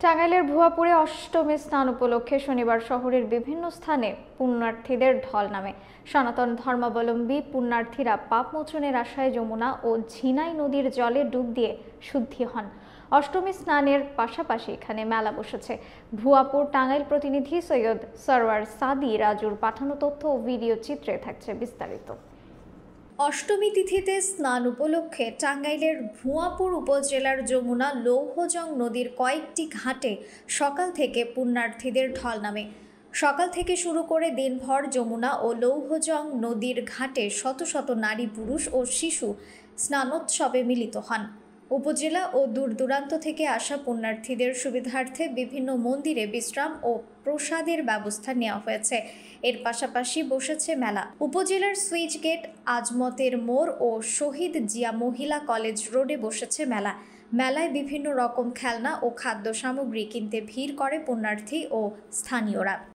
টাঙ্গাইলের ভুয়াপুরে অষ্টমী স্নান উপলক্ষে শনিবার শহরের বিভিন্ন স্থানে পুণ্যার্থীদের ঢল নামে। সনাতন ধর্মাবলম্বী পুণ্যার্থীরা পাপ মোচনের আশায় যমুনা ও ঝিনাই নদীর জলে ডুব দিয়ে শুদ্ধি হন। অষ্টমী স্নানের পাশাপাশি এখানে মেলা বসেছে। ভুয়াপুর টাঙ্গাইল প্রতিনিধি সৈয়দ সরওয়ার সাদি রাজুর পাঠানো তথ্য ও ভিডিও চিত্রে থাকছে বিস্তারিত। অষ্টমী তিথিতে স্নান উপলক্ষে টাঙ্গাইলের ভুয়াপুর উপজেলার যমুনা লৌহজং নদীর কয়েকটি ঘাটে সকাল থেকে পুণ্যার্থীদের ঢল নামে। সকাল থেকে শুরু করে দিনভর যমুনা ও লৌহজং নদীর ঘাটে শত শত নারী, পুরুষ ও শিশু স্নানোৎসবে মিলিত হন। উপজেলা ও দূরদূরান্ত থেকে আসা পুণ্যার্থীদের সুবিধার্থে বিভিন্ন মন্দিরে বিশ্রাম ও প্রসাদের ব্যবস্থা নেওয়া হয়েছে। এর পাশাপাশি বসেছে মেলা। উপজেলার সুইচ গেট, আজমতের মোড় ও শহীদ জিয়া মহিলা কলেজ রোডে বসেছে মেলা। মেলায় বিভিন্ন রকম খেলনা ও খাদ্য সামগ্রী কিনতে ভিড় করে পুণ্যার্থী ও স্থানীয়রা।